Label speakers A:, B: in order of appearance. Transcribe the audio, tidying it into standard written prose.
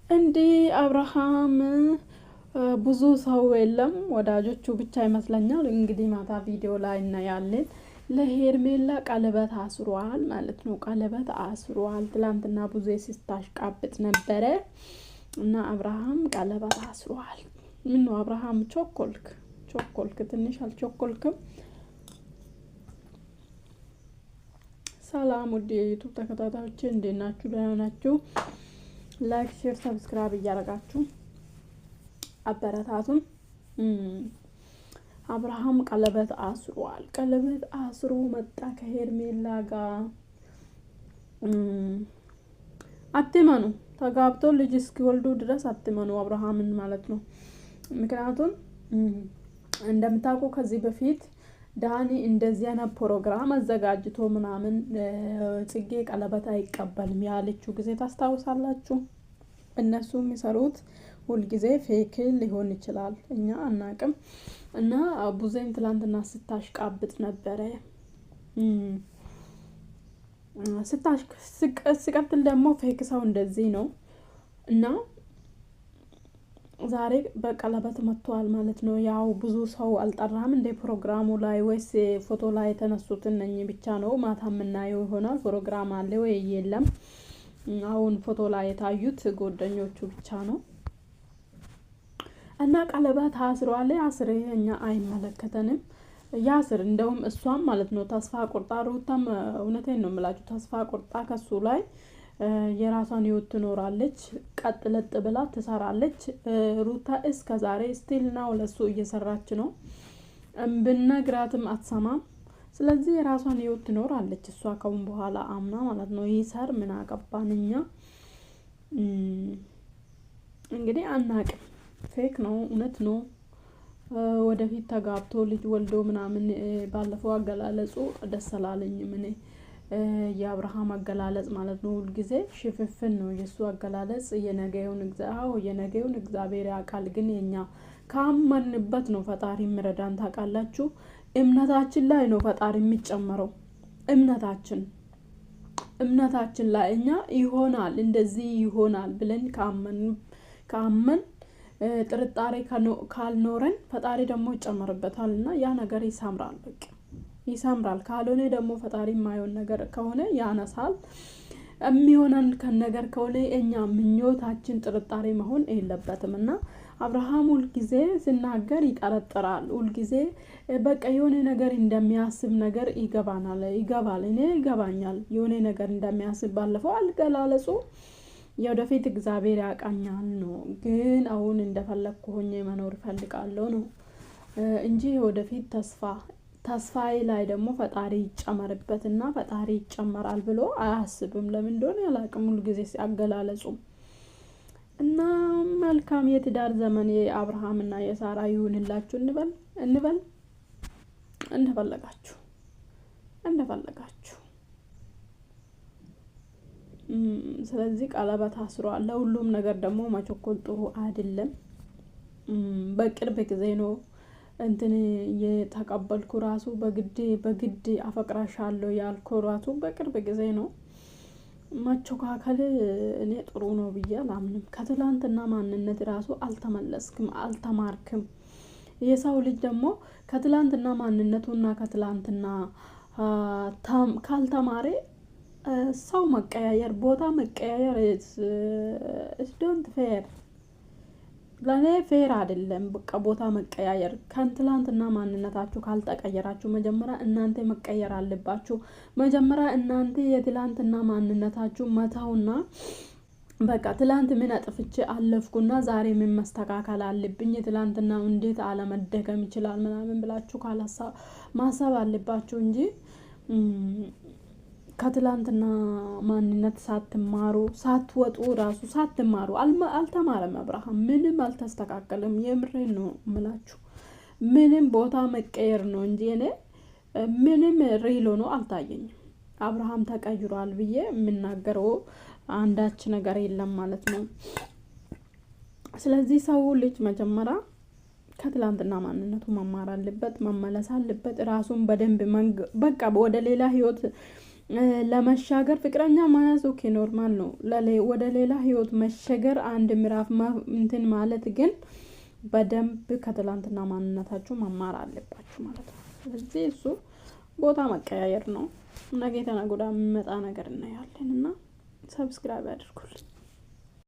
A: እንዴ አብርሃም ብዙ ሰው የለም ወዳጆቹ ብቻ ይመስለኛል። እንግዲህ ማታ ቪዲዮ ላይ እናያለን። ለሄርሜላ ቀለበት አስሯል ማለት ነው። ቀለበት አስሯል። ትላንትና ብዙ ሲታሽቃብጥ ነበረ እና አብርሃም ቀለበት አስሯል። ምን ነው አብርሃም ቾኮልክ ትንሽ አልቾኮልክም? ሰላም ውድ የዩቱብ ተከታታዮቼ እንዴት ናችሁ? ደህና ናችሁ? ላይክ፣ ሼር፣ ሰብስክራይብ እያደረጋችሁ አበረታቱን። አብርሃም ቀለበት አስሯል። ቀለበት አስሮ መጣ ከሄርሜላ ጋር። አትመኑ፣ ተጋብቶ ልጅ እስኪወልዱ ድረስ አትመኑ አብርሃምን ማለት ነው። ምክንያቱም እንደምታውቁ ከዚህ በፊት ዳኒ እንደዚህ አይነት ፕሮግራም አዘጋጅቶ ምናምን ጽጌ ቀለበት አይቀበልም ያለችው ጊዜ ታስታውሳላችሁ። እነሱ የሚሰሩት ሁልጊዜ ፌክ ሊሆን ይችላል፣ እኛ አናቅም። እና ቡዜም ትላንትና ስታሽቃብጥ ነበረ። ሲቀጥል ደግሞ ፌክ ሰው እንደዚህ ነው። እና ዛሬ በቀለበት መጥቷል ማለት ነው። ያው ብዙ ሰው አልጠራም እንደ ፕሮግራሙ ላይ፣ ወይስ ፎቶ ላይ የተነሱት እነኚህ ብቻ ነው? ማታ የምናየው ይሆናል። ፕሮግራም አለ ወይ የለም? አሁን ፎቶ ላይ የታዩት ጓደኞቹ ብቻ ነው። እና ቀለበት አስሯል። አስሬ እኛ አይመለከተንም። ያስር እንደውም እሷም ማለት ነው ተስፋ ቆርጣ፣ ሩታም እውነቴን ነው የምላችሁ ተስፋ ቆርጣ ከሱ ላይ የራሷን ህይወት ትኖራለች። ቀጥ ለጥ ብላ ትሰራለች። ሩታ እስከ ዛሬ ስቲል ነው ለሱ እየሰራች ነው። ብነግራትም አትሰማም። ስለዚህ የራሷን ህይወት ትኖራለች እሷ ከውን በኋላ አምና ማለት ነው። ይሰር ምን አገባን እኛ። እንግዲህ አናቅም። ፌክ ነው እውነት ነው። ወደፊት ተጋብቶ ልጅ ወልዶ ምናምን ባለፈው አገላለጹ ደስ አላለኝም እኔ። የአብርሃም አገላለጽ ማለት ነው ሁልጊዜ ሽፍፍን ነው የሱ አገላለጽ። የነገውን እግዚአብሔር ያውቃል። ግን የኛ ካመንበት ነው ፈጣሪ የሚረዳን ታውቃላችሁ። እምነታችን ላይ ነው ፈጣሪ የሚጨመረው። እምነታችን ላይ እኛ ይሆናል እንደዚህ ይሆናል ብለን ካመን ጥርጣሬ ካልኖረን ፈጣሪ ደግሞ ይጨመርበታል እና ያ ነገር ይሰምራል። በቃ ይሰምራል። ካልሆነ ደግሞ ፈጣሪ የማይሆን ነገር ከሆነ ያነሳል። የሚሆነን ነገር ከሆነ እኛ ምኞታችን ጥርጣሬ መሆን የለበትም። እና አብርሃም ሁልጊዜ ሲናገር ይጠረጥራል። ሁልጊዜ በቃ የሆነ ነገር እንደሚያስብ ነገር ይገባል። እኔ ይገባኛል የሆነ ነገር እንደሚያስብ። ባለፈው አልገላለጹ የወደፊት እግዚአብሔር ያውቃኛል ነው። ግን አሁን እንደፈለግኩ ሆኜ መኖር እፈልጋለሁ ነው እንጂ ወደፊት ተስፋዬ ላይ ደግሞ ፈጣሪ ይጨመርበትና ፈጣሪ ይጨመራል ብሎ አያስብም። ለምን እንደሆነ ያላቅም ሁልጊዜ ሲያገላለጹ። እና መልካም የትዳር ዘመን የአብርሃምና የሳራ ይሁንላችሁ እንበል። እንደፈለጋችሁ ስለዚህ ቀለበት አስሯል። ለሁሉም ነገር ደግሞ መቸኮል ጥሩ አይደለም። በቅርብ ጊዜ ነው እንትን የተቀበልኩ ራሱ በግድ አፈቅራሻለሁ ያልኩ ራሱ በቅርብ ጊዜ ነው። መቸካከል እኔ ጥሩ ነው ብዬ አላምንም። ከትላንትና ማንነት ራሱ አልተማርክም። የሰው ልጅ ደግሞ ከትላንትና ማንነቱና ከትላንትና ካልተማረ ሰው መቀያየር ቦታ መቀያየር ዶንት ፌር ለኔ ፌር አይደለም። በቃ ቦታ መቀያየር ከትላንትና ማንነታችሁ ካልተቀየራችሁ መጀመሪያ እናንተ መቀየር አለባችሁ። መጀመሪያ እናንተ የትላንትና ማንነታችሁ መተውና በቃ ትላንት ምን አጥፍቼ አለፍኩና ዛሬ ምን መስተካከል አለብኝ፣ ትላንትና እንዴት አለመደገም ይችላል ምናምን ብላችሁ ማሰብ አለባችሁ እንጂ ከትላንትና ማንነት ሳትወጡ ራሱ ሳትማሩ አልተማረም አብርሃም። ምንም አልተስተካከለም። የምሬን ነው ምላችሁ። ምንም ቦታ መቀየር ነው እንጂ እኔ ምንም ሪል ሆኖ አልታየኝም። አብርሃም ተቀይሯል ብዬ የምናገረው አንዳች ነገር የለም ማለት ነው። ስለዚህ ሰው ልጅ መጀመሪያ ከትላንትና ማንነቱ መማር አለበት፣ መመለስ አለበት። ራሱን በደንብ በቃ ወደ ሌላ ህይወት ለመሻገር ፍቅረኛ መያዝ ኦኬ ኖርማል ነው። ወደ ሌላ ህይወት መሸገር አንድ ምዕራፍ እንትን ማለት ግን በደንብ ከትላንትና ማንነታችሁ መማር አለባችሁ ማለት ነው። ስለዚህ እሱ ቦታ መቀያየር ነው። ነገ ተነገ ወዲያ የሚመጣ ነገር እናያለን እና ሰብስክራይብ አድርጉልኝ።